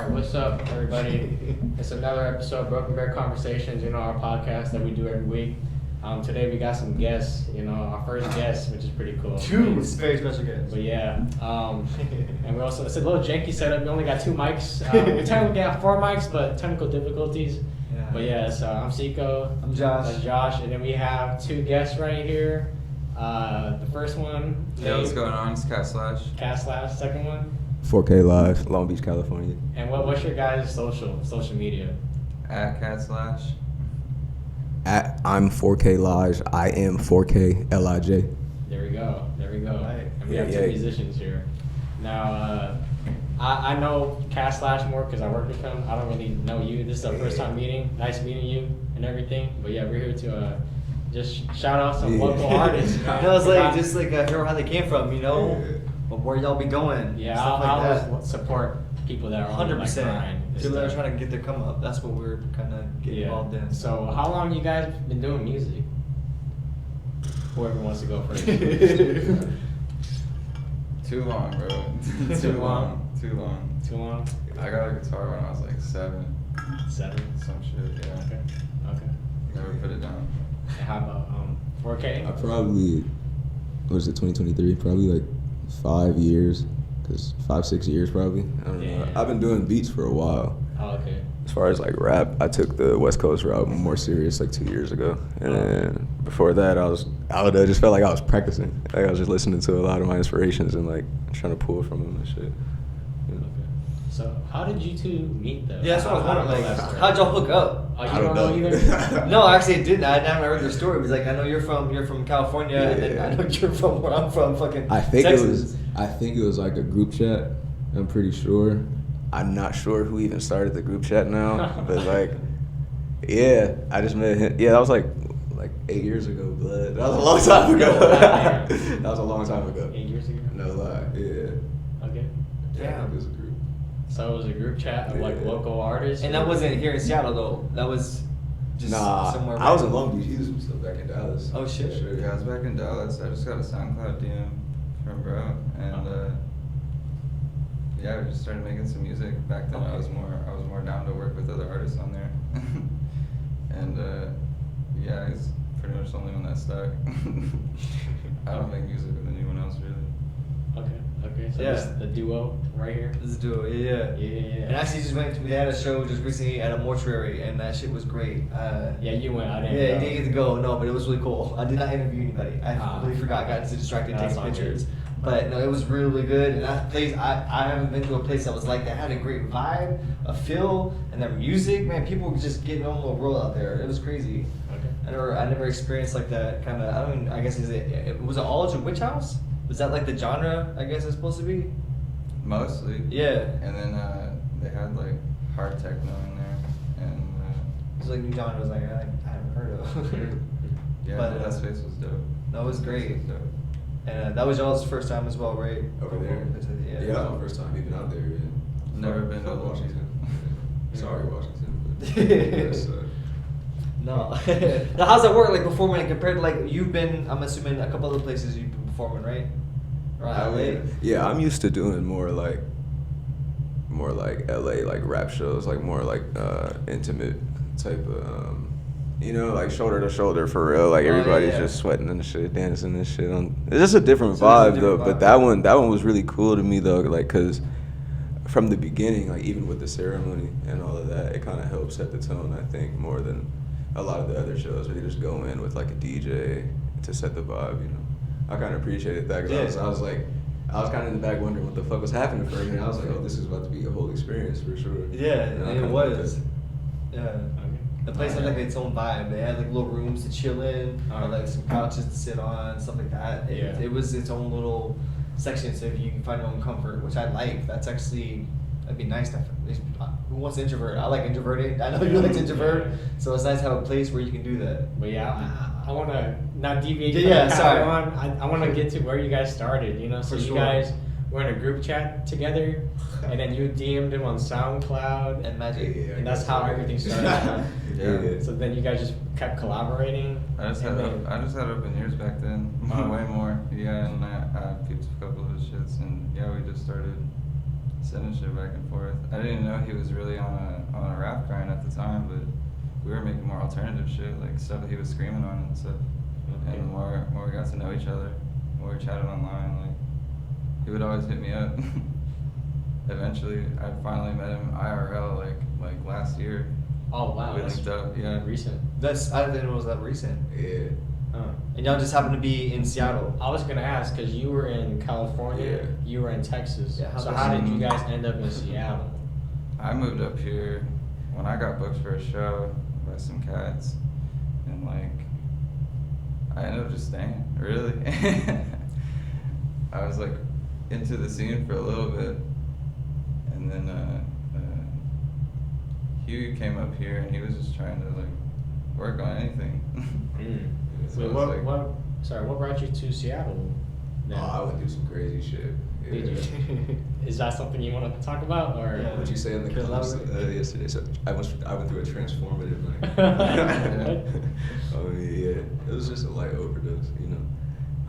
Alright, what's up, everybody? It's another episode of Broken Bear Conversations, our podcast that we do every week. Today we got some guests, our first guest, which is pretty cool. Two very special guests. But yeah, and we also, it's a little janky setup. We only got 2 mics. We technically got 4 mics, but technical difficulties. Yeah. But yeah, so I'm Seiko. I'm Josh. That's Josh, and then we have 2 guests right here. The first one. Yeah, what's going on? It's catslash. Catslash. Second one. 4K Live, Long Beach, California. And what's your guys' social media? At catslash. I'm 4K Live. I am 4K Lij. There we go. Right. And we have 2 musicians here. Now, I know Catslash more because I work with him. I don't really know you. This is our first time meeting. Nice meeting you and everything. But yeah, we're here to just shout out some local artists. No, it's like just like hear how they came from, but where y'all be going. Yeah, stuff I like always support people that are on 100%. grind. People that are trying to get their come up. That's what we're kind of getting involved in. So how long you guys been doing music? Whoever wants to go first. Too long, bro. Too long? Too long. Too long? I got a guitar when I was like 7. 7? Some shit, yeah. Okay. Never put it down. And how about 4K? I probably, what is it, 2023? Probably like 5 years. 5-6 years probably. I don't know. I've been doing beats for a while. Oh, okay. As far as like rap, I took the West Coast route more serious like 2 years ago. And then before that, I just felt like I was practicing. Like I was just listening to a lot of my inspirations and like trying to pull from them and shit. Okay. So how did you 2 meet though? Yeah, that's what I was wondering. Like, how'd y'all hook up? Oh, you I don't don't know know. either? No, actually, I didn't. I never heard their story. It was like, I know you're from California, and then I know you're from where I'm from, fucking Texas. I think it was like a group chat. I'm pretty sure. I'm not sure who even started the group chat now, but like, yeah, I just met him. Yeah, that was like 8 years ago, blood. That was a long time ago. That was a long time ago. 8 years ago? No lie, yeah. Okay. Yeah, it was a group. So it was a group chat of like local artists? And that wasn't here in Seattle though. That was just somewhere. I was in Long Beach. He was still back in Dallas. Oh shit. Sure. Yeah, I was back in Dallas. I just got a SoundCloud DM from bro, and yeah, we just started making some music. Back then, I was more down to work with other artists on there, and yeah, he's pretty much the only one that stuck. I don't make music with anyone else really. Okay. So Yeah. this is the duo right here? Let's do it. Yeah. Yeah. And actually, we had a show just recently at a mortuary, and that shit was great. Yeah, you went. I didn't. Yeah, go. you didn't get to go, no, but it was really cool. I did not interview anybody. I completely forgot. I got so distracted That's taking all pictures. good. But no, it was really good. And that place, I haven't been to a place that was like that. Had a great vibe, a feel, and their music. Man, people were just getting on the world out there. It was crazy. Okay. I never experienced like that kind of. I guess was it all a witch house? Was that like the genre? I guess it's supposed to be. Mostly. Yeah. And then they had like hard techno in there, and It's like new genres like I haven't heard of. yeah, But, that space was dope. That was great. That was dope. And that was y'all's first time as well, right? Over there. Yeah. Yeah, that was my first time even out there. Yeah. Never been to Washington. Sorry, Washington. But yes, No. Now, how's that work? Like performing compared to like you've been? I'm assuming a couple other places you've been performing, right? Right. Yeah, I'm used to doing more like LA like rap shows, like more like intimate type of like shoulder to shoulder for real. Like everybody's just sweating and shit, dancing and shit. It's just a different vibe though. But that one was really cool to me though, like cause from the beginning, like even with the ceremony and all of that, it kind of helps set the tone. I think more than a lot of the other shows where you just go in with like a DJ to set the vibe. I kind of appreciated that because I was kind of in the back wondering what the fuck was happening for a minute. I was like, oh, this is about to be a whole experience for sure. Yeah, And it was. Yeah. The place had like its own vibe. They had like little rooms to chill in, or like some couches to sit on, stuff like that. It was its own little section, so if you can find your own comfort, which I like. That'd be nice to have. Who wants to introvert? I like introverted. I know you like to introvert, so it's nice to have a place where you can do that. But yeah, I want to not deviate. Yeah, from sorry. I want to get to where you guys started. So you guys were in a group chat together, and then you DM'd him on SoundCloud, And Magic. and that's how everything started. Yeah. So then you guys just kept collaborating. I just had open ears back then, way more. Yeah, and I peeped a couple of his shits, and yeah, we just started sending shit back and forth. I didn't even know he was really on a rap grind at the time, but we were making more alternative shit, like stuff that he was screaming on and stuff. Okay. And the more we got to know each other, the more we chatted online, like he would always hit me up. Eventually, I finally met him IRL like last year. Oh wow, We that's linked up, yeah. recent. I didn't know it was that recent. Yeah. And y'all just happened to be in Seattle. I was gonna ask because you were in California, Yeah. you were in Texas. Yeah, So how did you guys end up in Seattle? I moved up here when I got booked for a show by some cats, and like I ended up just staying. Really, I was like into the scene for a little bit, and then Hugh came up here and he was just trying to like work on anything. So Wait, it's like- what brought you to Seattle? then? Oh, I went through some crazy shit. Did you? Is that something you want to talk about, or? Yeah. What you say in the Could comments elaborate? yesterday? So I went through a transformative What? Oh yeah, it was just a light overdose, you know.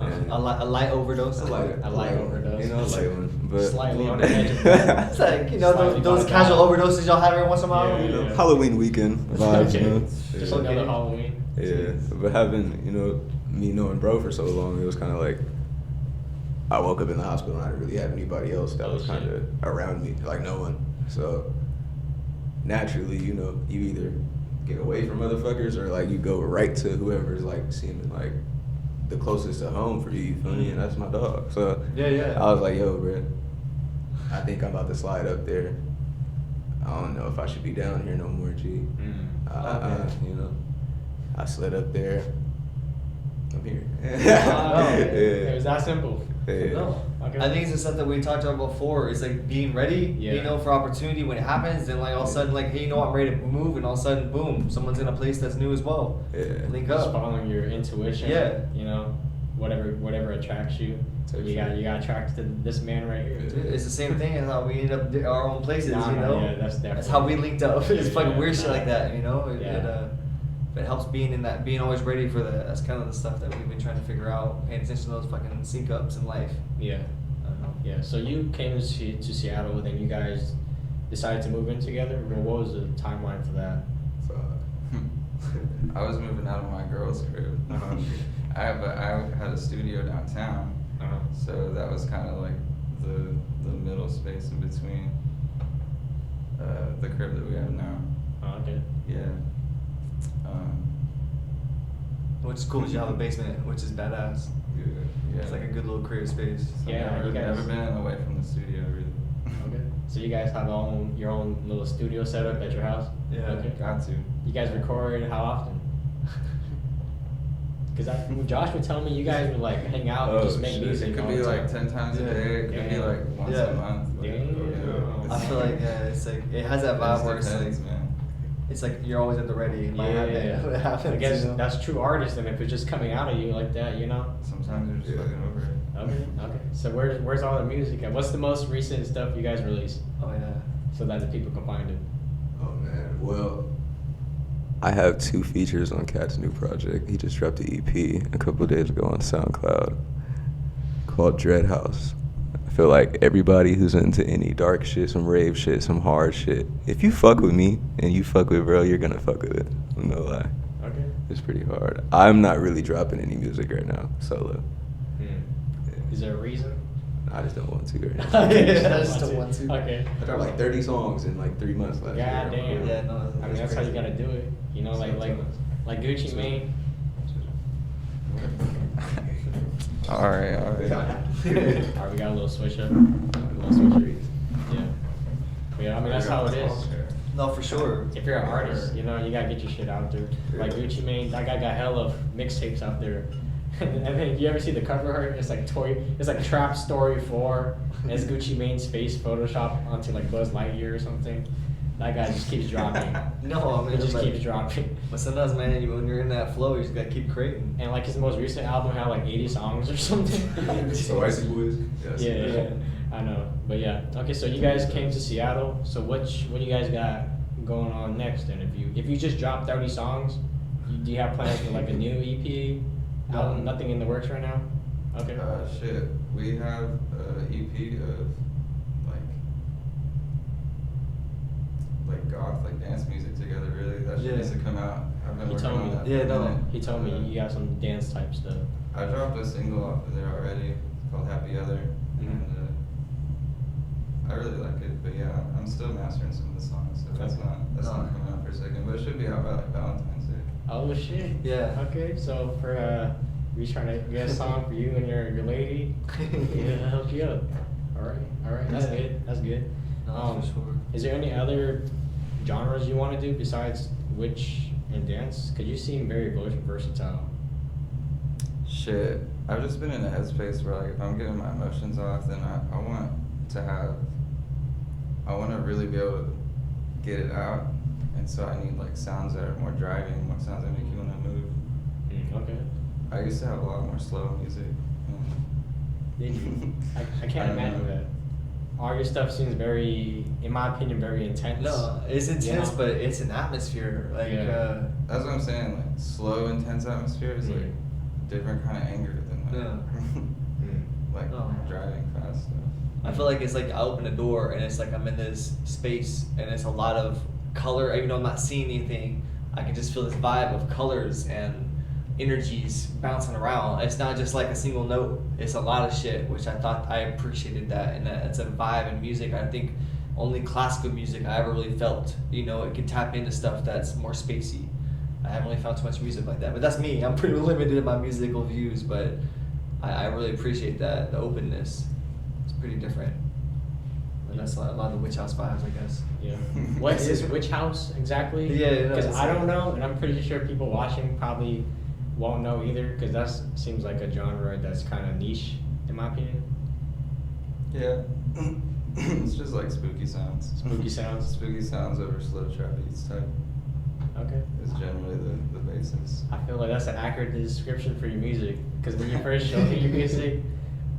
And- A light overdose. A light overdose. You know, a light one, but Slightly on the edge of that. It's like, you know, Slightly those bugged casual out. overdoses y'all have every once in a while. Yeah, you know, yeah. Halloween weekend vibes, Okay. you know. Just Yeah. another Halloween. Yeah, but having, you know, me knowing bro for so long, it was kind of like, I woke up in the hospital and I didn't really have anybody else that was kind of around me, like no one. So naturally, you know, you either get away from motherfuckers or like you go right to whoever's like seeming like the closest to home for you, you feel me? And that's my dog. So Yeah. I was like, yo, bro, I think I'm about to slide up there. I don't know if I should be down here no more, G. Okay. You know, I slid up there. I'm here. It was that simple. Yeah. No. Okay. I think it's just something we talked about before. It's like being ready, Yeah. you know, for opportunity when it happens. Then like all of a sudden, like, hey, you know what, I'm ready to move, and all of a sudden, boom, someone's in a place that's new as well. Yeah. Link Just up. following your intuition. Yeah. You know, whatever attracts you. So You got attracted to this man right here. It's the same thing as how we end up our own places, Nah, you know. yeah, that's definitely- how we linked up. It's fucking Yeah, weird shit nah. like that, you know. Yeah. It helps being in that, being always ready for that. That's kind of the stuff that we've been trying to figure out, paying attention to those fucking sync ups in life. Yeah. I don't know. Yeah. So you came to Seattle, then you guys decided to move in together. Well, what was the timeline for that? I was moving out of my girl's crib. Uh-huh. I had a studio downtown, Uh-huh. so that was kind of like the middle space in between the crib that we have now. Oh, okay. Yeah. Which is cool because you have a basement, which is badass. Yeah. It's like a good little creative space. So Yeah, I've you guys- never been away from the studio really. Okay. So you guys have your own little studio set up at your house? Yeah. Okay. Got to. You guys record how often? Because Josh would tell me you guys would like hang out and Oh, just make shit. music. It could all be the like time. 10 times a Yeah. day. It could be Damn. like once Yeah. a month. Like, Damn. I feel like it's like it has that vibe where it's depends, like, man. it's like you're always at the ready. It might happen. It happens, I guess you know? that's true artist, and if it's just coming out of you like that, you know. Sometimes you're just fucking over it. Okay. So where's all the music at? What's the most recent stuff you guys released Oh yeah. so that the people can find it? Oh man, well, I have 2 features on Cat's new project. He just dropped the EP a couple of days ago on SoundCloud called Dread House. I feel like everybody who's into any dark shit, some rave shit, some hard shit, if you fuck with me and you fuck with bro, you're gonna fuck with it. No lie. Okay. It's pretty hard. I'm not really dropping any music right now, solo. Is there a reason? I just don't want to right now. I just don't want to. Okay. I dropped like 30 songs in like 3 months last year. God damn. Yeah, no, I mean, that's how you gotta do it. You know, like Gucci Mane. Alright. Alright, we got a little switch up. A little switch. Yeah. But yeah, I mean that's how it is. No, for sure. If you're an artist, you know, you gotta get your shit out there. Like Gucci Mane, that guy got hella mixtapes out there. And then you ever see the cover art? It's like Trap Story 4. And it's Gucci Mane's face photoshopped onto like Buzz Lightyear or something. That guy just keeps dropping. No, I mean, He just like- keeps dropping. But sometimes, man, when you're in that flow, you just gotta keep creating. And like his most recent album had like 80 songs or something. So Icy Boys? Yeah, I know. But yeah, okay. So you guys came to Seattle. So what do you guys got going on next? And if you just dropped 30 songs, do you have plans for like a new EP? Album? Nothing in the works right now. Okay. Shit. We have an EP of like goth like dance music together. Really, that shit needs to come out. I've been He working told on me. that. Yeah, for a no. minute. He told me you got some dance type stuff. I dropped a single off of there already. It's called Happy Other, and I really like it. But yeah, I'm still mastering some of the songs, so that's not coming out for a second. But it should be out by like Valentine's Day. Oh shit. Yeah. Okay, so for we trying to get a song for you and your lady. Yeah, I'll help you up. All right, that's good. That's good. No, for sure. Is there any other genres you want to do besides witch and dance? Cause you seem very versatile. Shit, I've just been in a headspace where like if I'm getting my emotions off, then I want to really be able to get it out, and so I need like sounds that are more driving, more sounds that make you want to move. Okay. I used to have a lot more slow music. Did you? I can't I don't imagine know. that. All your stuff seems very, in my opinion, very intense. No, it's intense, Yeah. but it's an atmosphere. Like, Yeah. That's what I'm saying. Like slow, intense atmosphere is like different kind of anger than like driving fast stuff. I feel like it's like I open a door and it's like I'm in this space and it's a lot of color. Even though I'm not seeing anything, I can just feel this vibe of colors and energies bouncing around. It's not just like a single note. It's a lot of shit, which I thought I appreciated that. And it's a vibe in music. I think only classical music I ever really felt. You know, it can tap into stuff that's more spacey. I haven't really found too much music like that. But that's me. I'm pretty limited in my musical views, but I really appreciate that, the openness. It's pretty different. And that's a lot of the Witch House vibes, I guess. Yeah. What is Witch House exactly? Yeah, Because it's I don't know, and I'm pretty sure people watching probably won't know either. Because that seems like a genre that's kind of niche, in my opinion. Yeah. It's just like spooky sounds. Spooky sounds. Spooky sounds over slow trap beats type Okay. is generally the basis. I feel like that's an accurate description for your music. Because when you first showed me your music,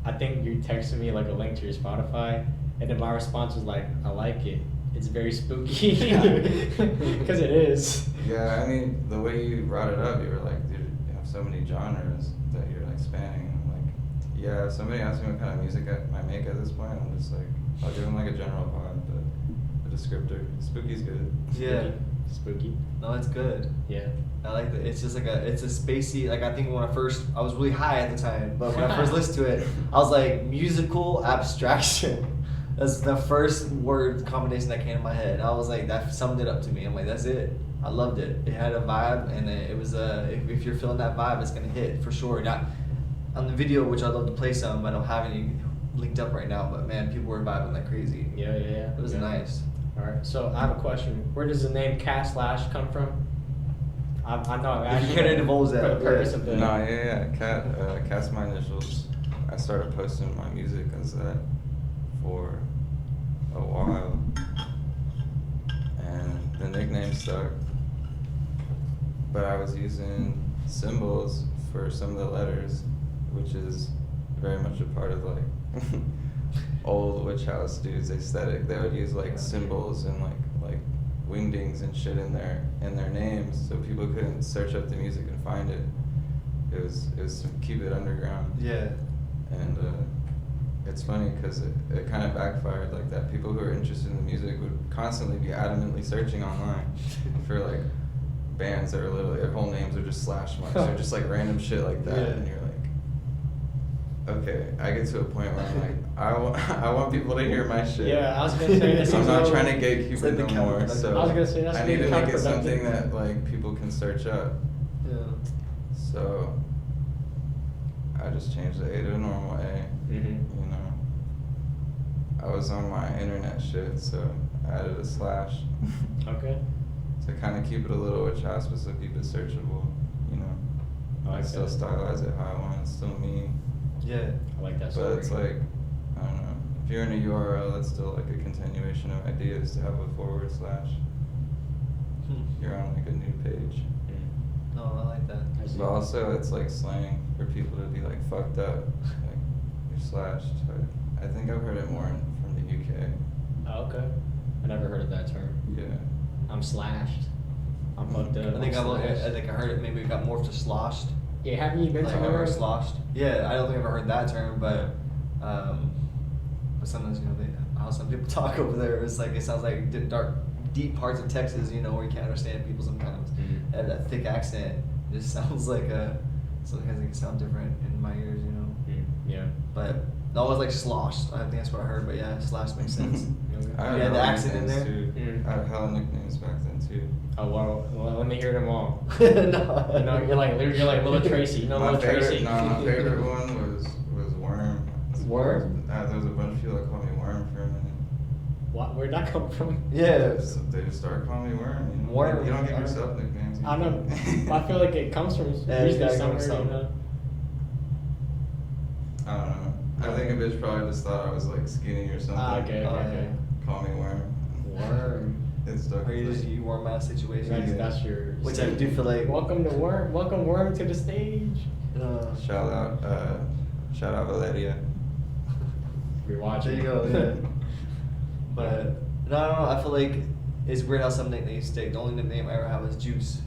I think you texted me like a link to your Spotify, and then my response was like, "I like it. It's very spooky." Because it is. Yeah, I mean, the way you brought it up, you were like, dude, you have so many genres that you're like spanning. And I'm like, yeah, if somebody asks me what kind of music I make at this point, I'm just like, I'll give them like a general vibe, but a descriptor. Spooky's good. Yeah. Spooky. No, it's good. Yeah. I like that. It's just like it's a spacey, like I think when I was really high at the time, but when I first listened to it, I was like, musical abstraction. That's the first word combination that came to my head. I was like, that summed it up to me. I'm like, that's it. I loved it. It had a vibe, and it was if you're feeling that vibe, it's gonna hit for sure. Not on the video, which I'd love to play some. I don't have any linked up right now, but man, people were vibing like crazy. Yeah. It was nice. All right, so I have a question. Where does the name catslash come from? I know I'm If asking you couldn't divulge that, for the purpose of the. No, yeah. Cat's my initials. I started posting my music as that for a while, and the nickname stuck. But I was using symbols for some of the letters, which is very much a part of like old Witch House dudes aesthetic. They would use like symbols and like wingdings and shit in their names, so people couldn't search up the music and find it. It was to keep it underground. Yeah. And it's funny because it kind of backfired like that. People who are interested in the music would constantly be adamantly searching online for like bands that are literally their whole names are just slash marks or just like random shit like that. Yeah. And you're like, okay, I get to a point where I'm like, I want people to hear my shit. Yeah, I was gonna say this. I'm is not no- trying to gatekeep It's like it the no more. counterproductive. So I was gonna say that's I need to really make it counterproductive. something that like people can search up. Yeah. So I just changed the A to a normal A. Mm-hmm. You know, I was on my internet shit, so I added a slash Okay. to kind of keep it a little Witch House, but still keep it searchable. You know, I I like still that. stylize it how I want. It's still me, Yeah. I like that but story. it's like I don't know. If you're in a URL, that's still like a continuation of ideas to have a forward slash. You're on like a new page. No, I like that. I see. But also, it's like slang for people to be like fucked up, like you're slashed. I think I've heard it more from the UK. Oh, okay. I never heard of that term. Yeah. I'm slashed. I'm fucked up. I think I'm I slashed. think I heard it. Maybe it got morphed to sloshed. Yeah, haven't you been Like to ever Norway? sloshed. Yeah, I don't think I've ever heard that term, but sometimes how some people talk over there, it's like it sounds like dark, deep parts of Texas, you know, where you can't understand people sometimes. Mm. And that thick accent just sounds like sometimes it can sound different in my ears, you know. Yeah. But that was like slosh. I think that's what I heard. But yeah, slash makes sense. I You had the hella accent in nicknames, there? Too. I had hella nicknames back then too. Oh well, let me hear them all. No. You know, you're like Little Tracy. You know my Little Tracy. My favorite one was Worm. Worm? There was a bunch of people that called me Worm for a minute. What? Where'd that come from? Yeah. They just started calling me Worm. You know? Worm. You don't give yourself nicknames. I don't know. I feel like it comes from Yeah, it's usually gotta come somewhere. from You know. I don't know. I think a bitch probably just thought I was like skinny or something. Okay. Call me Worm. Worm. It stuck. Or you warm out situation. That's your. Which I do feel like. Welcome Worm to the stage. Shout out Valeria. You're watching. There you go. Yeah. But no. I feel like it's weird how some nicknames stick. The only nickname I ever had was Juice.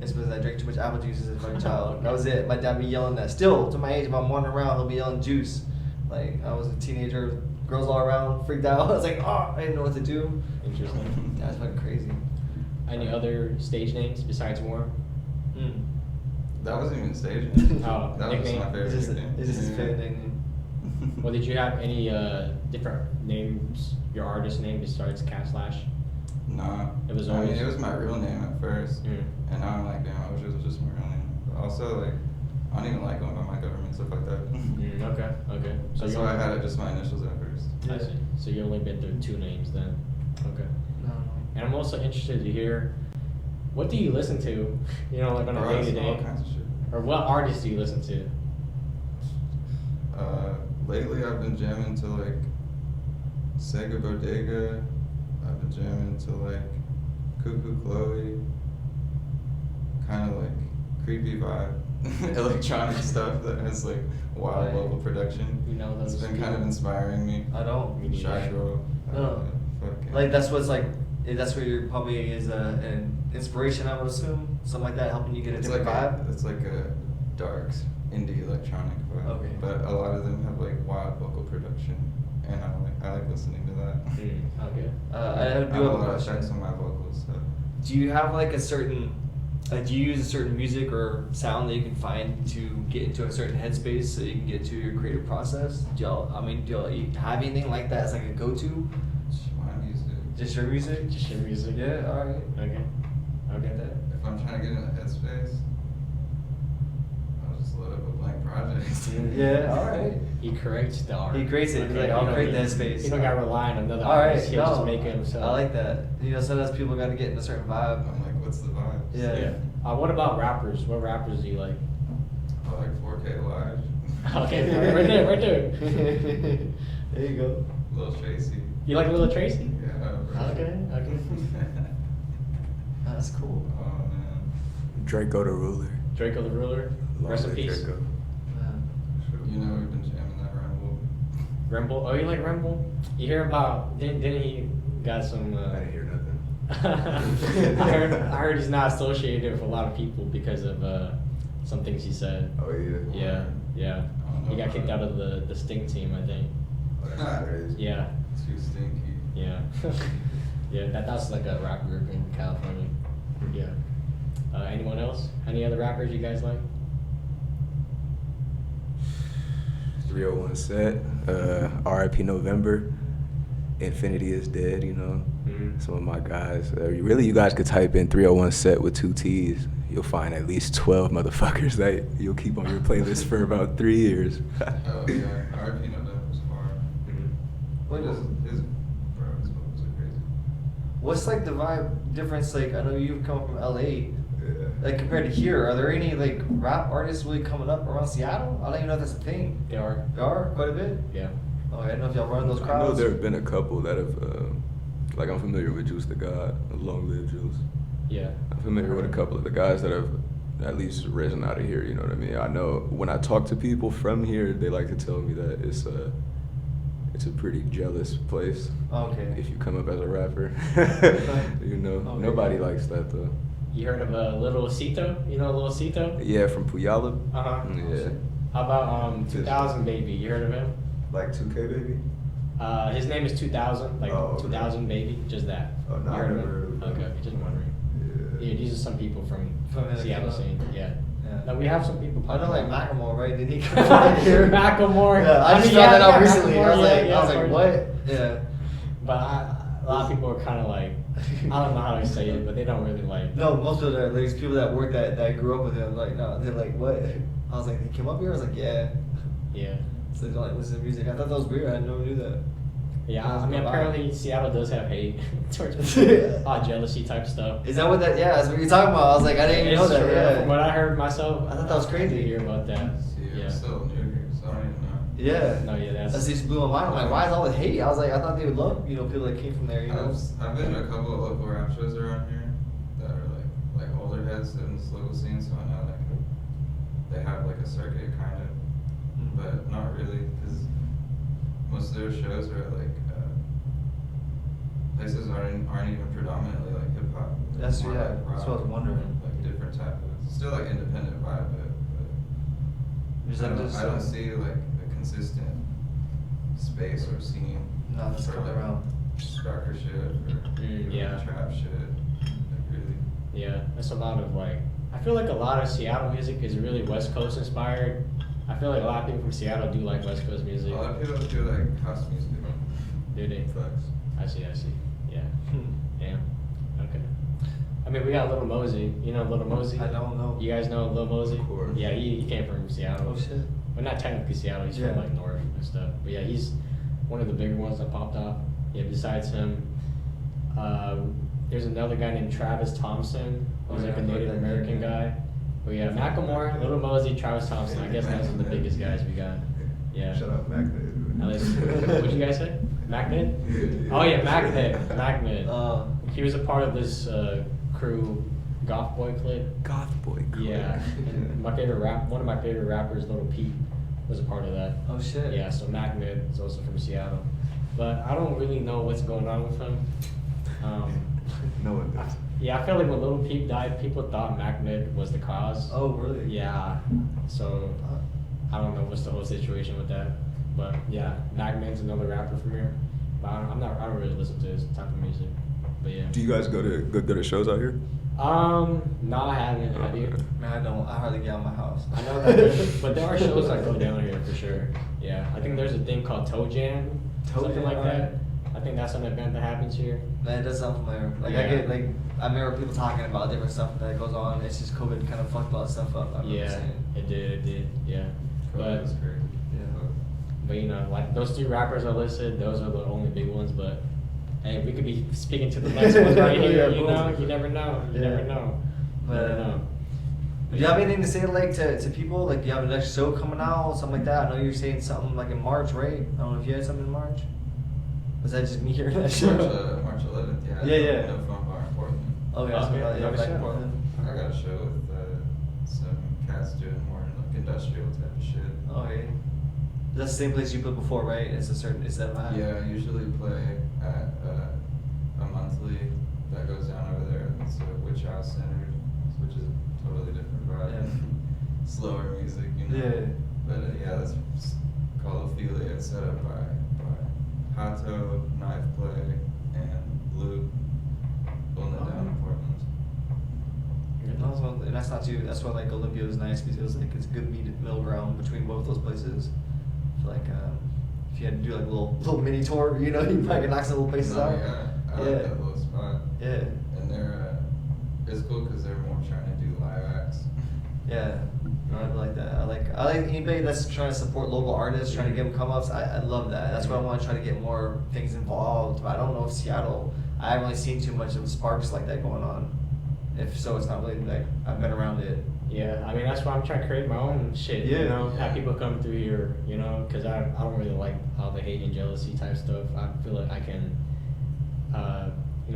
It's because I drank too much apple juice as a fucking child. That was it. My dad be yelling that. Still, to my age, if I'm wandering around, he'll be yelling Juice. Like, I was a teenager, girls all around, freaked out. I was like, oh, I didn't know what to do. Interesting. That's fucking crazy. Any other stage names besides Worm? That wasn't even stage name. Oh, That was just my nickname. favorite nickname. It's just his favorite nickname. Well, did you have any different names? Your artist name besides catslash? Nah. It was I mean, always- it was my real name at first. Mm. And now I'm like, damn, I wish it was just my real name. But also, like, I don't even like going by my government, stuff like that. Okay. So That's you why I only- had it just my initials at first. I see. So you only been through 2 names then. Okay. No. And I'm also interested to hear, what do you listen to? You know, like on a Bro, I day to listen to all day. kinds of shit. Or what artists do you listen to? Lately I've been jamming to like Sega Bodega. I've been jamming to like Cuckoo Chloe. Kind of like creepy vibe. Electronic stuff that has like wild Right. level production. You know It's those been kind of inspiring me. I don't. Me neither. Shy Girl. No. Like, that's what's like, that's where you're probably is an inspiration, I would assume. Something like that, helping you get a It's different like vibe. it's like a dark indie electronic vibe. Okay. But a lot of them have like wild vocal production, and I like listening to that. Okay. I do I have have a a lot of question. effects on my vocals. So. Do you have like a certain, do you use a certain music or sound that you can find to get into a certain headspace so you can get to your creative process? Do y'all have anything like that as like a go-to? My music. Just your music? Just your music? Yeah, alright. Okay. I'll get that. If I'm trying to get in a headspace, I'll just load up a blank project. Yeah, alright. He creates the art. He creates it. He's like, I'll create the headspace. You don't gotta rely on another Alright, artist. He'll just no. make it himself. I like that. You know, sometimes people gotta get in a certain vibe. I'm like, what's the vibe? Yeah. What about rappers? What rappers do you like? I like 4K Live. Okay, right there. There you go. Lil Tracy. You like Lil Tracy? Yeah. Bro. Okay. That's cool. Oh man. Draco the Ruler. Draco the Ruler. Rest in Love that peace. Draco. You know we've been jamming that Ramble. Remble. Oh, you like Remble? You hear about? Didn't he got some? I didn't hear nothing. I heard he's not associated with a lot of people because of some things he said. Oh yeah. Yeah. I don't know He got about kicked that. out of the Sting team, I think. Oh, that's crazy. Yeah. Too stinky. Yeah. Yeah. That's like a rap group in California. Yeah. Anyone else? Any other rappers you guys like? 301 set. R.I.P. November. Infinity is dead. You know. Mhm. Some of my guys. Really, you guys could type in 301 set with 2 T's. You'll find at least 12 motherfuckers that you'll keep on your playlist for about 3 years. Oh yeah. R.I.P. November's hard. What, His vocals are crazy. what's like the vibe difference? Like, I know you've come from LA. Yeah. Like, compared to here, are there any like rap artists really coming up around Seattle? I don't even know if that's a thing. They are. There are quite a bit. Yeah. Oh, I don't know if y'all run those I know crowds. there have been a couple that have, like I'm familiar with Juice the God, Long Live Juice. Yeah. I'm familiar with a couple of the guys that have at least risen out of here, you know what I mean? I know when I talk to people from here, they like to tell me that it's a pretty jealous place Okay. if you come up as a rapper. You know, Okay. nobody likes that though. You heard of Little Cito? You know Little Cito? Yeah, from Puyallup. Uh-huh. Yeah. How about 2000 Baby? You heard of him? Like 2K baby? His name is 2000, like Oh, okay. 2000 baby, just that. Oh, no, You I heard of never him? heard of him. Okay, just wondering. Yeah. Yeah, these are some people from From Seattle scene. Yeah. Yeah. No, we have some people. I know like popping up. Macklemore, right? Did he come out here? Macklemore. Yeah, I just mean, found that out yeah, recently. I was Macklemore, like, yeah, I was of like, course. what? Yeah. But a lot of people are kind of like, I don't know how to say it, but they don't really like. No, most of the like, people that work that grew up with him, like, no, they're like, what? I was like, he came up here? I was like, yeah. Yeah. So they don't like listen to music. I thought that was weird. I never knew that. Yeah, I mean, apparently Seattle does have hate towards jealousy type stuff. Is that what that? Yeah, that's what you're talking about. I was like, I didn't even know It's that. true. Yeah. From what I heard myself, I thought that was crazy. I did hear about that. See, Yeah. I'm still new here, so I don't even know. Yeah. No, yeah, That's just blew my mind. I'm like, why is all the hate? I was like, I thought they would love, people that came from there, you know. I've been to a couple of local rap shows around here that are like older heads in this local scene, so I know like they have like a circuit kind of, but not really, because most of their shows are like places aren't even predominantly like hip hop. That's More yeah. like That's what I was rock, wondering. Like different type of, still like independent vibe, but Just I like don't, just, I don't see like a consistent space or scene. No, that's for, coming around. Darker shit or yeah. trap shit. Like really. Yeah, that's a lot of like. I feel like a lot of Seattle music is really West Coast inspired. I feel like a lot of people from Seattle do like West Coast music. A lot of people do like house music. Do they? Facts. I see. Yeah. Yeah. Okay. I mean, we got Little Mosey. You know Little Mosey? I don't know. You guys know Little Mosey? Of course. Yeah, he came from Seattle. Oh shit. Well, not technically Seattle. He's Yeah. from like North and stuff. But yeah, he's one of the bigger ones that popped off. Yeah. Besides him, there's another guy named Travis Thompson, who's Oh, like yeah, a I've heard Native that name, American yeah. guy. But yeah, Macklemore, Little Mosey, Travis Thompson. I guess those are the biggest guys we got. Yeah. Shout out Magnet. At least- what'd you guys say? Magnet? Oh yeah, Magnet. He was a part of this crew, Goth Boy Clique. Goth Boy. Clique. Yeah. And one of my favorite rappers, Little Peep, was a part of that. Oh shit. Yeah, so Magnet is also from Seattle. But I don't really know what's going on with him. No one does. Yeah, I feel like when Little Peep died, people thought Magnet was the cause. Oh really? Yeah. So I don't know what's the whole situation with that. But yeah, Magnet's another rapper from here. But I don't really listen to his type of music. But yeah. Do you guys go to shows out here? No, I haven't. Have you? Man, I don't. I hardly get out of my house. I know that, but there are shows that go down here for sure. Yeah, I think there's a thing called Toe Jam, something Jam, like alright. that. I think that's an event that happens here. Man, it does sound familiar. Like I Yeah. get like I remember people talking about different stuff that goes on. It's just COVID kind of fucked a lot of stuff up. I remember Yeah, saying. it did. Yeah, That's but great. but you know, like those three rappers I listed, those are the only big ones. But hey, we could be speaking to the next ones right here. Yeah, You know, boom. you never know. You Yeah. never know. You never know. Do you have anything to say like to people? Like do you have a next show coming out, something like that? I know you're saying something like in March, right? I don't know if you had something in March. Was that just me hearing that shit? March 11th, yeah. Yeah. No Fun Bar in Portland. Okay, that's Okay, what, yeah, okay, back in sure. Portland. I got a show with some cats doing more like industrial type of shit. Okay. That's the same place you put before, right? It's a certain. Is that right? Yeah, I usually play at a monthly that goes down over there. It's a Witch House centered, which is a totally different vibe. Yeah. Slower music, you know. Yeah. But yeah, that's called Ophelia. It's set up by Hato, Knife Play, and Luke. Holding it down in Portland. And that's not too. That's why like Olympia was nice because it was like it's a good middle ground between both those places. I feel like if you had to do like a little mini tour, you know, you probably could knock some little places out. Yeah, I like that little spot. Yeah. And they're it's cool because they're more trying to do live acts. Yeah, no, I like that. I like anybody that's trying to support local artists, trying to give them come ups. I love that. That's why I want to try to get more things involved. But I don't know if Seattle. I haven't really seen too much of sparks like that going on. If so, it's not really like I've been around it. Yeah, I mean that's why I'm trying to create my own shit. You Yeah. know, Yeah. have people come through here. You know, because I don't really like all the hate and jealousy type stuff. I feel like I can,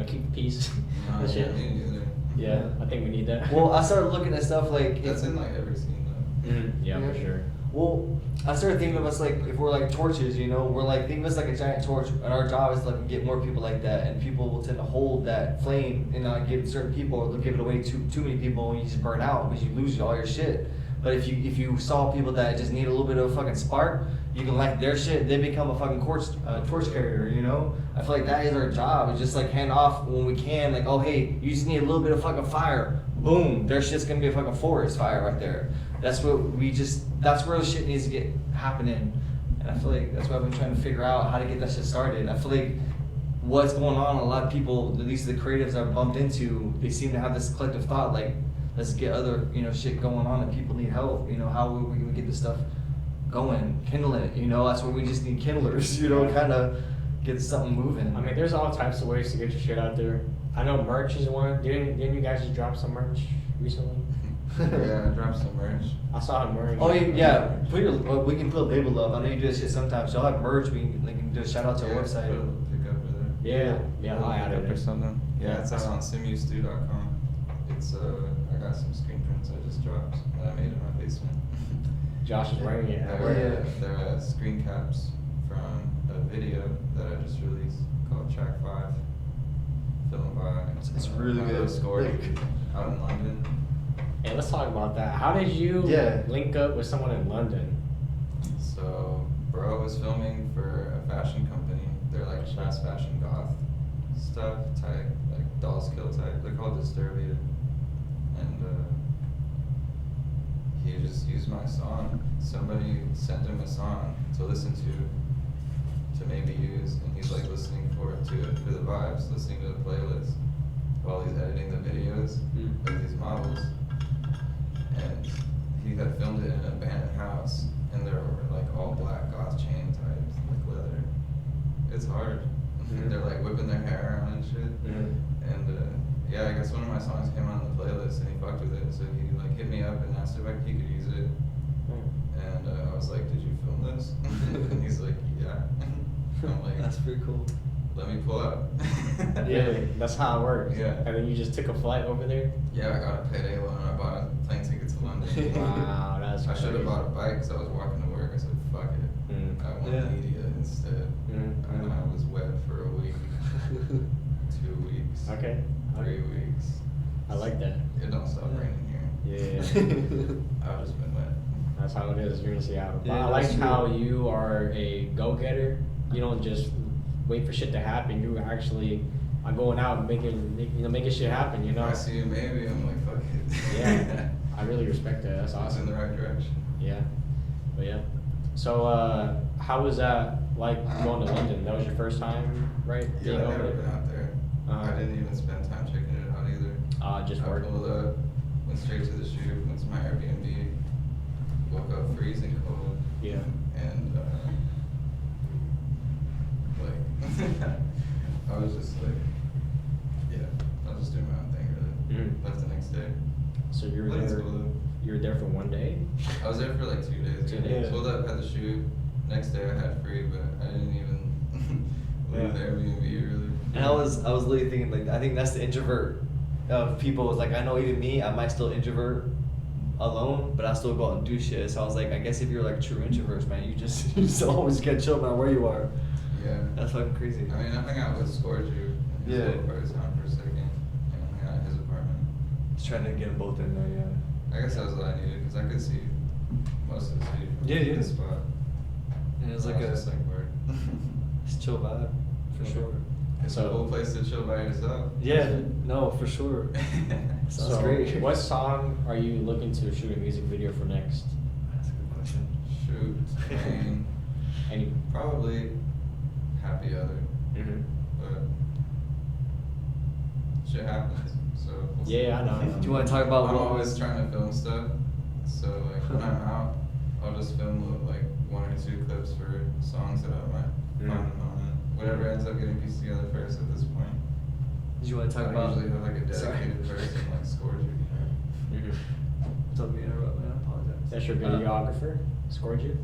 keep the peace. and shit. Me neither. Yeah, I think we need that. Well, I started looking at stuff like That's in like every scene though. Yeah, for sure. Well, I started thinking of us like if we're like torches, you know, we're like think of us like a giant torch, and our job is to like get more people like that, and people will tend to hold that flame and not give certain people, or they'll give it away to too many people, and you just burn out because you lose all your shit. But if you saw people that just need a little bit of a fucking spark, you can like their shit, they become a fucking torch carrier, you know? I feel like that is our job. It's just like hand off when we can, like, oh hey, you just need a little bit of fucking fire. Boom, their shit's gonna be a fucking forest fire right there. That's where the shit needs to get happening. And I feel like that's what I've been trying to figure out, how to get that shit started. I feel like what's going on, a lot of people, at least the creatives I've bumped into, they seem to have this collective thought, like, let's get other, shit going on, and people need help, how we can get this stuff going, kindle it, that's where we just need kindlers, kind of get something moving. I mean, there's all types of ways to get your shit out there. I know merch is one. Didn't you guys just drop some merch recently? Yeah, I dropped some merch. I saw him wearing. Oh yeah, we can put a label up. I know you do that shit sometimes. So I'll have merch. We can do a shout out to our website. Pick up with it. Yeah, I'll add it or something. Yeah, it's out on simustu.com. It's I got some screen prints I just dropped that I made in my basement. Josh is wearing it. They're screen caps from a video that I just released called Track 5, filmed by it's really good. Score out in London. Hey, let's talk about that. How did you link up with someone in London? So, bro was filming for a fashion company. They're like fast fashion goth stuff type, like Dolls Kill type. They're called Disturbia. And he just used my song. Somebody sent him a song to listen to maybe use, and he's like listening for the vibes, listening to the playlist while he's editing the videos of these models. And he had filmed it in an abandoned house, and there were like all black goth chain types, like leather. It's hard. They're like whipping their hair around and shit. And I guess one of my songs came on the playlist, and he fucked with it. So he like hit me up and asked if he could use it. And I was like, "Did you film this?" And he's like, "Yeah." I'm like, "That's pretty cool. Let me pull up." Yeah, that's how it works. Yeah. And then you just took a flight over there? Yeah, I got a payday loan. I bought a plane ticket to London. Wow, that's I crazy. should have bought a bike because I was walking to work. I said, "Fuck it." I went media instead. And I was wet for a week, 2 weeks, Okay. 3 weeks. I like that. It don't stop raining here. Yeah. I've just been wet. That's how it is. You're in Seattle. But Yeah, I like that's true. how you are a go-getter. You don't just wait for shit to happen. You actually are going out and making shit happen. I see a maybe, I'm like, fuck it. Yeah. I really respect that. That's It's awesome. in the right direction. Yeah. But yeah. So how was that like going to London? That was your first time, right? Yeah, being I've over never there? been out there. Uh-huh. I didn't even spend time checking it out either. Just I work. pulled up, went straight to the shoot, went to my Airbnb, woke up freezing cold. Yeah. And I was just like, I was just doing my own thing really. Left the next day. So you were Played there. school though. You were there for 1 day. I was there for like 2 days. 2 days. Pulled up, had the shoot. Next day I had free, but I didn't even leave the Airbnb really. And I was literally thinking, like, I think that's the introvert of people. Is like, I know even me, I might still introvert alone, but I still go out and do shit. So I was like, I guess if you're like true introverts, man, you just always get chill no matter where you are. Yeah. That's fucking crazy. I mean, I hung out with Scorju in his little part of town for a second, and I hung out at his apartment. Just trying to get them both in there, yeah. I guess that was what I needed, because I could see most of the city from this spot. And it was like I was just like, word. it's chill vibe, for sure. It's a cool place to chill by yourself. Yeah, no, for sure. Sounds So great. what song are you looking to shoot a music video for next? That's a good question. Shoot, pain, Any? probably Happy Other, but shit happens, so we'll see. Yeah, I know. Do you want to talk about I'm what always was? trying to film stuff, so like when I'm out, I'll just film like 1 or 2 clips for songs that I might find in the moment. Whatever ends up getting pieced together first at this point. Did you want to talk I about? usually have like a dedicated Sorry. person like Scorju. Don't be interrupt, man. I apologize. That's your videographer. Scored you.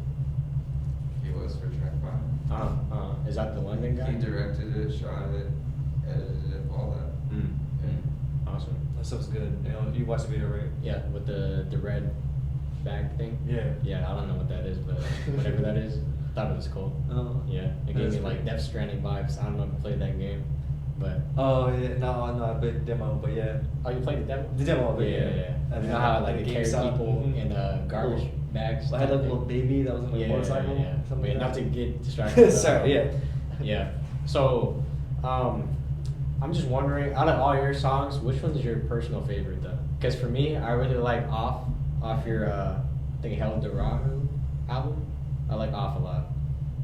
He was for track 5. Is that the London guy? He directed it, shot it, edited it, all that. Yeah. Awesome. That stuff's good. You watched the video, right? Yeah, with the red bag thing. Yeah. Yeah, I don't know what that is, but whatever that is, thought it was cool. Yeah, it gave me like Death Stranding vibes. I don't know if you played that game, but. Oh yeah, no, I played the demo, but yeah. Oh, you played the demo? The demo, but yeah. And You know how like the it game carries sound. people in garbage bags. I had like a type little thing. baby that was on like a motorcycle. Yeah. Something Wait, like not to that. get distracted. Sorry, yeah. Yeah. So, I'm just wondering, out of all your songs, which one's your personal favorite though? Because for me, I really like off your I think Hell Dorado album. I like Off a lot.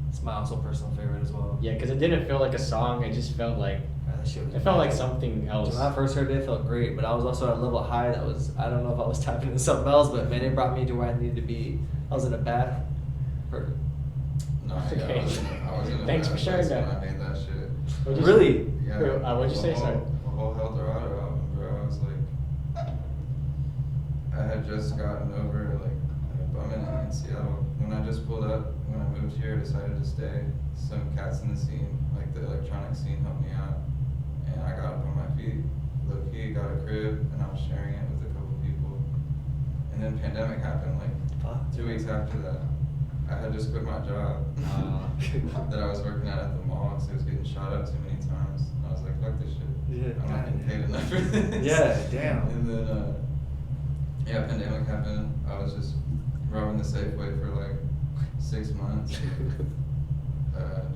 It's my also personal favorite as well. Yeah, because it didn't feel like a song. It just felt like God, that shit was it felt like bad. something else. When I first heard it, it felt great, but I was also at a level high that was, I don't know if I was tapping into something else, but man, it brought me to where I needed to be. I was in a bath. Perfect. No, Okay. I was in a Thanks bad for sharing place when that. I made that shit. What'd you Really? Yeah. Wait, what'd you say? The Sorry. whole Hell Dorado album, bro. I was like, I had just gotten over like bumming in Seattle. When I just pulled up, when I moved here, I decided to stay. Some cats in the scene, like the electronic scene, helped me out, and I got up on my feet. Low key, got a crib, and I was sharing it with a couple people. And then pandemic happened, like Fuck. 2 weeks after that. I had just quit my job that I was working at the mall because it was getting shot up too many times. And I was like, fuck this shit. Yeah, I'm not getting God. paid enough for this. Yeah, damn. And then, yeah, pandemic happened. I was just robbing the Safeway for like 6 months.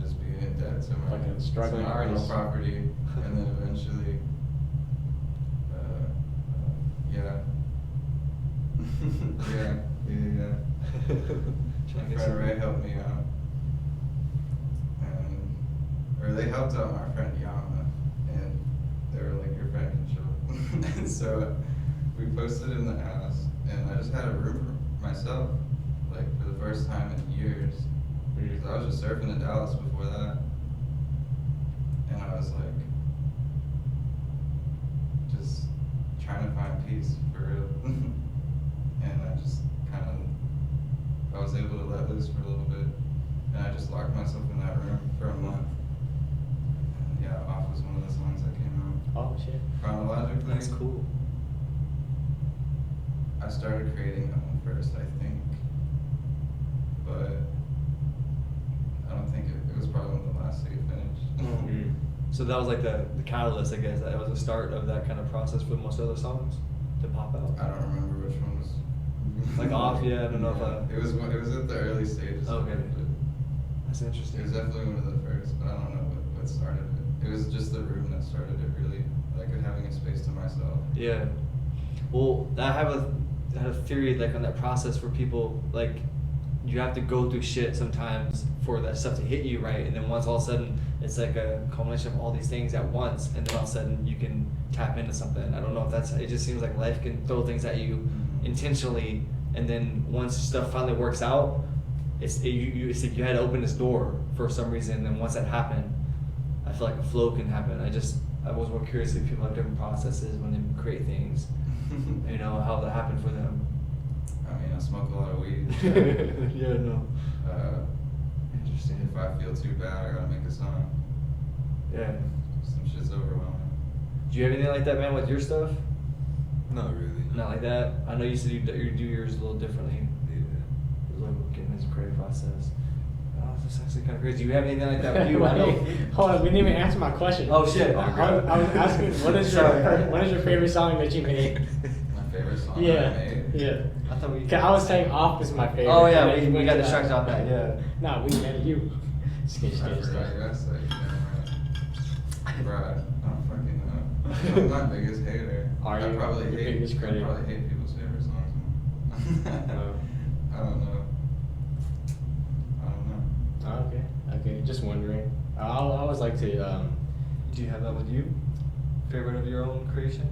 Just being in debt to my, Like a struggling to my rental artist. property. And then eventually, yeah. yeah. My friend Ray helped me out, or they helped out my friend Yama, and they were like, "Your friend can show." And so we posted in the house, and I just had a room for myself, like for the first time in years. Because I was just surfing in Dallas before that, and I was like, just trying to find peace for real. And I just kind of, I was able to let loose for a little bit, and I just locked myself in that room for a month. And yeah, Off was one of the songs that came out. Oh shit. Chronologically, That's cool. I started creating that one first, I think, but I don't think it was probably one of the last to get finished. Mm. So that was like the catalyst, I guess. That was the start of that kind of process for most other songs to pop out. I don't remember which one was. Like Off, yeah, I don't know if I. It was at the early stages. of Okay. it, but That's interesting. It was definitely one of the first, but I don't know what started it. It was just the room that started it, really, like having a space to myself. Yeah. Well, I had a theory like on that process for people, like you have to go through shit sometimes for that stuff to hit you, right? And then once all of a sudden it's like a culmination of all these things at once, and then all of a sudden you can tap into something. I don't know if that's, it just seems like life can throw things at you intentionally, and then once stuff finally works out, it's like you had to open this door for some reason, and once that happened, I feel like a flow can happen. I was more curious if people have different processes when they create things, you know, how that happened for them. I mean, I smoke a lot of weed. Yeah, no. Interesting. If I feel too bad, I gotta make a song. Yeah. Some shit's overwhelming. Do you have anything like that, man, with your stuff? Not really. Not like that? I know you said you do yours a little differently. Yeah. It's like getting this creative process. Oh, that's actually kind of crazy. Do you have anything like that with you? I know. Hold on, we didn't even answer my question. Oh, shit. I was asking, what is your favorite song that you made? My favorite song Yeah, that I made? yeah. I thought we. 'Cause I was saying Off is my favorite. Oh, yeah, and then we you went got to distracted on that, yeah. Nah, we met you. Skitch, I skitch, forgot skitch. you asked that. Bro, I don't fucking know. I'm my biggest hater. Are you? I probably Your hate. biggest critic? I probably hate people's favorite songs. I don't know. Oh, okay. Just wondering. I always like to. Do you have that with you? Favorite of your own creation?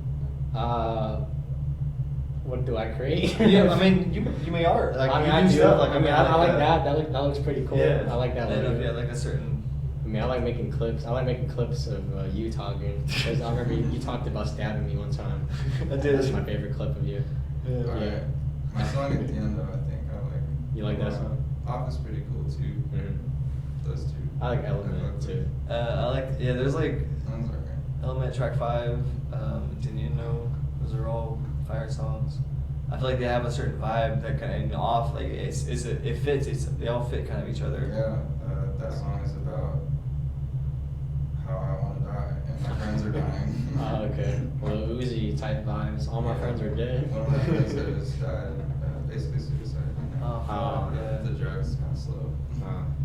What do I create? Yeah, I mean, you may art. Like, I mean, you I do do. stuff. Like, I mean, I like that. That looks pretty cool. Yeah. I like that I one. know, yeah, like a certain. I mean, I like making clips. I like making clips of you talking. 'Cause I remember you talked about stabbing me one time. I did. That's my favorite clip of you. Yeah. Alright. My song at the end, though, I think I like. You like that song? Off is pretty cool too. Mhm. Those two. I like Element too. I like, yeah, there's like Sounds okay. Element track 5, Dinieno, those are all fire songs. I feel like they have a certain vibe that kind of off, like it fits, they all fit kind of each other. Yeah, that song is about how I want to die, and my friends are dying. Oh, okay. Well, Uzi type vibes. All my friends are dead. One of my friends that just died, basically suicide. Yeah. The drugs kind of slow.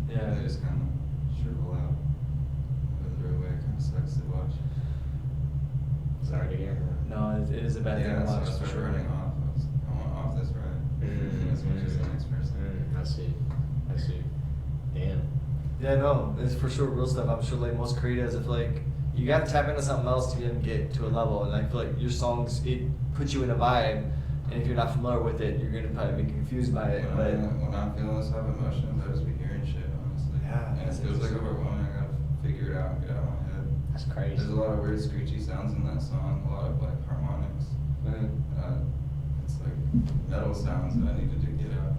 Yeah. They just kind of shrivel out. Wither away. Kind of sucks to watch. Sorry to hear. No, it is a bad thing Yeah, to so I watch for started sure. running off. I want off this ride as much as the next person. I see. Damn. Yeah, no, it's for sure real stuff. I'm sure like most creatives, I feel like you got to tap into something else to even get to a level. And I feel like your songs, it puts you in a vibe. And if you're not familiar with it, you're gonna probably be confused by it. When I'm feeling this type of emotions, I just be hearing shit, honestly. Yeah, And it that's feels like interesting. overwhelming. I gotta figure it out and get it out of my head. That's crazy. There's a lot of weird screechy sounds in that song, a lot of like harmonics. It's like metal sounds that I need to get out.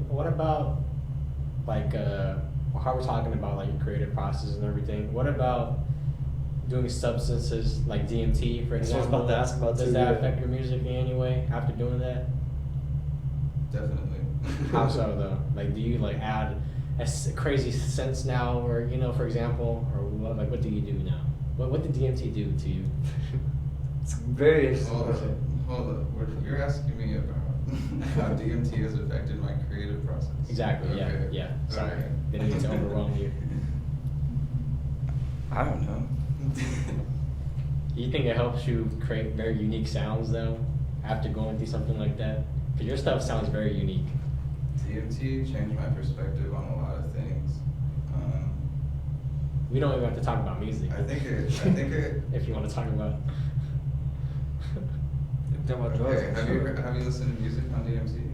What about like how we're talking about like your creative process and everything? What about doing substances like DMT, for That's what I was example? about to ask about Does too, that yeah. affect your music in any way after doing that? Definitely. How so though? Like, do you like add crazy sense now, or for example, or what do you do now? What did DMT do to you? It's very interesting. Hold up. You're asking me about how DMT has affected my creative process. Exactly. Okay. Yeah. Sorry, Okay. didn't mean to overwhelm you. I don't know. Do you think it helps you create very unique sounds though, after going through something like that? Because your stuff sounds very unique. DMT changed my perspective on a lot of things. We don't even have to talk about music. I think it. If you want to talk about. Talking about drugs. Okay, have you listened to music on DMT?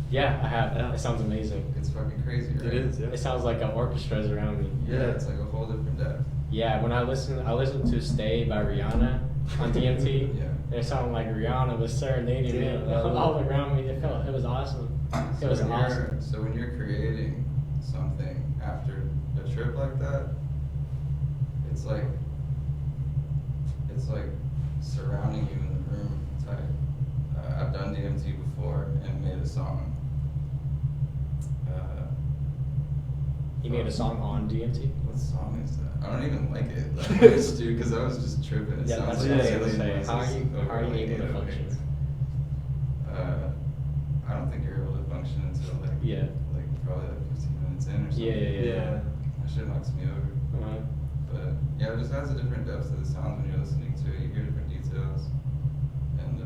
Yeah, I have. Yeah. It sounds amazing. It's fucking crazy, right? It is, yeah. It sounds like an orchestra's around me. Yeah, it's like a whole different depth. Yeah, when I listened to "Stay" by Rihanna on DMT. Yeah. It sounded like Rihanna was serenading me Yeah. all around me. It was awesome. It was awesome. So when you're creating something after a trip like that, it's like surrounding you in the room type. I've done DMT before and made a song. You made a song on DMT? What song is that? I don't even like it. Like, I just do because I was just tripping. It Yeah, sounds that's like what I a was zillion saying. How are voices you over, like, able to 808s. function? I don't think you're able to function until Yeah. probably 15 minutes in or something. Yeah. That shit knocks me over. Uh-huh. But yeah, it just adds a different depth to the sounds when you're listening to it. You hear different details. And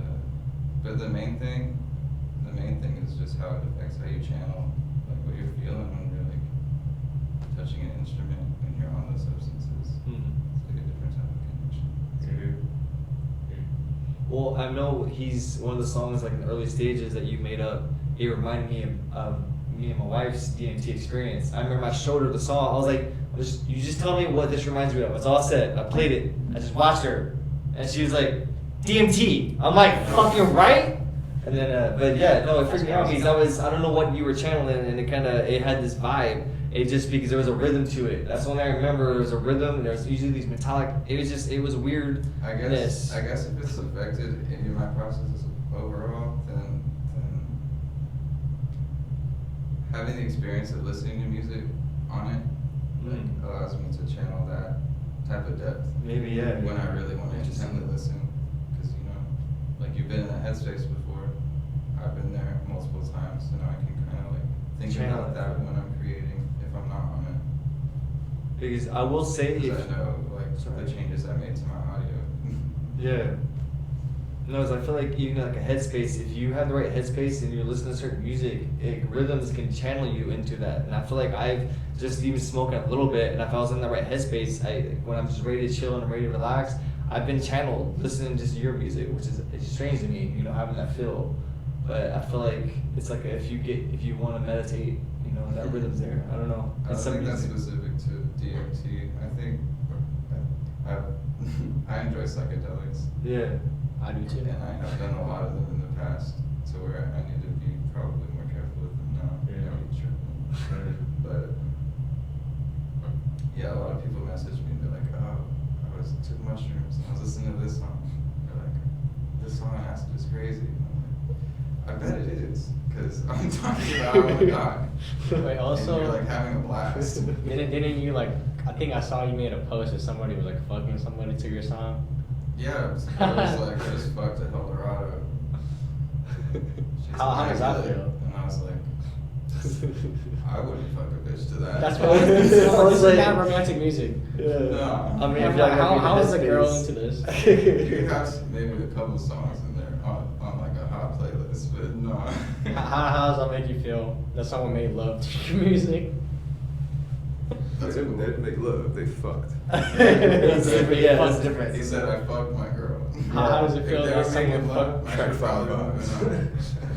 but the main thing is just how it affects how you channel, like what you're feeling when you're like touching an instrument when you're on those substances. It's like a different type of connection. It's weird. Well, I know he's one of the songs like in the early stages that you made up. It reminded me of me and my wife's DMT experience. I remember I showed her the song. I was like, "You just tell me what this reminds me of." That's all I said. I played it. I just watched her, and she was like, "DMT." I'm like, "Fucking right." And then, but yeah, no, it freaked me out because I don't know what you were channeling, and it had this vibe. It just because there was a rhythm to it. That's the only I remember. There was a rhythm, and there's usually these metallic. It was weird. I guess if it's affected any of my processes overall, then having the experience of listening to music on it allows me to channel that type of depth. Maybe, yeah. When I really want to intently listen, because like you've been in that headspace before. I've been there multiple times, so now I can kind of like think Channel about that when I'm creating. If I'm not on it, Because I will say, because I know like the changes I made to my audio. yeah. No, I feel like even like a headspace, if you have the right headspace and you're listening to certain music, rhythms can channel you into that. And I feel like I've just even smoking a little bit, and if I was in the right headspace, when I'm just ready to chill and I'm ready to relax, I've been channeled listening to just your music, which is it's strange to me, having that feel. But I feel like it's like if you want to meditate, that rhythm's there. I don't know. I don't think that's specific to DMT. I think I enjoy psychedelics. Yeah. I do too. And I have done a lot of them in the past, to where I need to be probably more careful with them now. Yeah. But yeah, a lot of people message me and they're like, "Oh, I took mushrooms and I was listening to this song." They're like, "This song on acid is crazy." And I'm like, I bet it is, because I'm talking about how I got. Wait, also, and you're like having a blast. didn't you like? I think I saw you made a post that somebody was like fucking somebody to your song. Yeah, it was like I just fucked a Eldorado. How does that feel? and I was like, I wouldn't fuck a bitch to that. That's what I was thinking. I was This is like- not romantic music. No. I mean, I'm if like, y'all gotta how be is in the that girl space. into this? You have maybe a couple songs in there on like a hot playlist, but no. How does that make you feel that someone made love to your music? That's They cool. didn't make love, they fucked. That's different. Yeah, that's different. He said I fucked my girl. How does it feel If they that were making someone love, fucked? I should probably have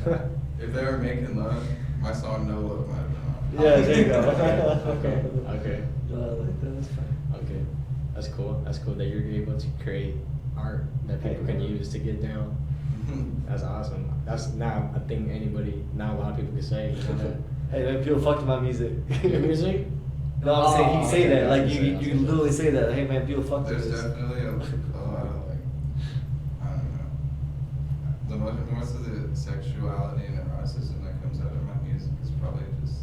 been on. If they were making love, my song No Love might have been on. Yeah, there you go. Okay. No, I like that. That's fine. Okay. That's cool. That's cool that you're able to create art that people can use to get down. That's awesome. That's not a thing not a lot of people can say. You know? Hey, man, people fucked my music. Your music? No, I'm saying you say okay, that. Like I'll say you literally say that. Hey, man, people fucked There's this. definitely a lot of like, I don't know. Most of the sexuality and eroticism that comes out of my music is probably just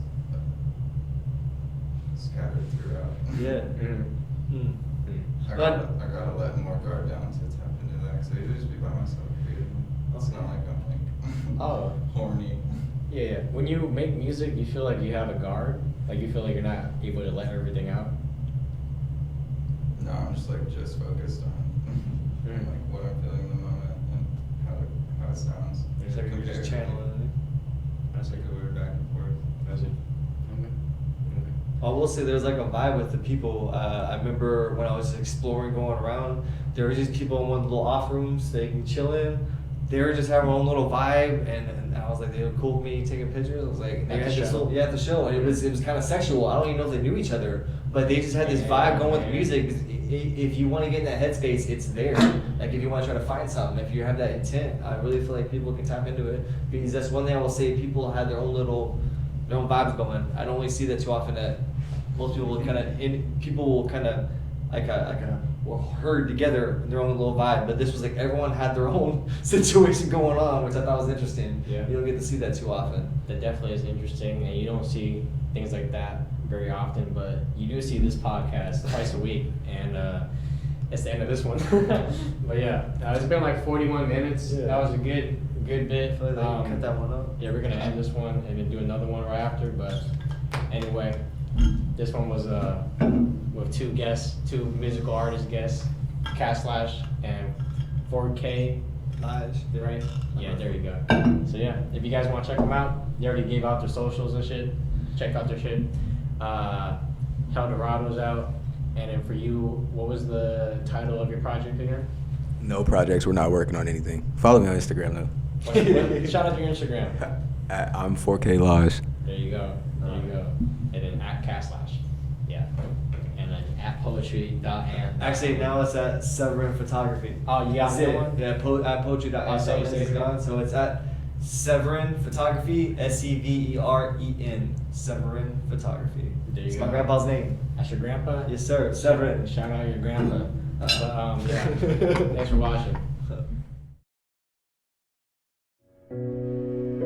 scattered throughout. Yeah. Mm-hmm. Mm. I gotta let more guard down to tap into that. Cause I usually just be by myself creating. It's not like I'm like Oh. horny. Yeah. When you make music, you feel like you have a guard. Like you feel like you're not able to let everything out. No, I'm just focused on Mm. like what I'm feeling in the moment and how it sounds. It's like you're just channeling. That's like a weird back and forth. Does it? Okay. I will say there's like a vibe with the people. I remember when I was exploring, going around, there were just people in one little off rooms they can chill in. They were just having their own little vibe, and I was like, they were cool with me taking pictures. I was like, they At had the this show? little, yeah, at the show, and it was kind of sexual. I don't even know if they knew each other, but they just had this vibe going with the music. If you want to get in that headspace, it's there. Like if you want to try to find something, if you have that intent, I really feel like people can tap into it, because that's one thing I will say. People have their own vibes going. I don't really see that too often. That most people will kind of like a were herd together in their own little vibe, but this was like everyone had their own situation going on, which I thought was interesting. Yeah. You don't get to see that too often. That definitely is interesting, and you don't see things like that very often, but you do see this podcast twice a week, and it's the end of this one. But yeah, it's been like 41 minutes. Yeah. That was a good I bit. feel like you cut that one up. Yeah, we're gonna end this one and then do another one right after. But anyway, this one was with two musical artist guests, catslash and 4K. Nice. Right? Yeah, there you go. So yeah, if you guys want to check them out, they already gave out their socials and shit. Check out their shit. Heldorado's out. And then for you, what was the title of your project again? No projects, we're not working on anything. Follow me on Instagram though. Shout out to your Instagram. I'm 4K Lodge. There you go. There you go. And then at catslash. Yeah. And then at poetry.and. Actually, now it's at Severin Photography. Oh, you got That's that it. one? Yeah, at poetry.and. Oh, say it again. So it's at Severin Photography, Severen, Severin Photography. There you It's go. my grandpa's name. That's your grandpa? Yes, sir. Severin. Shout out your grandpa. But yeah. Thanks for watching.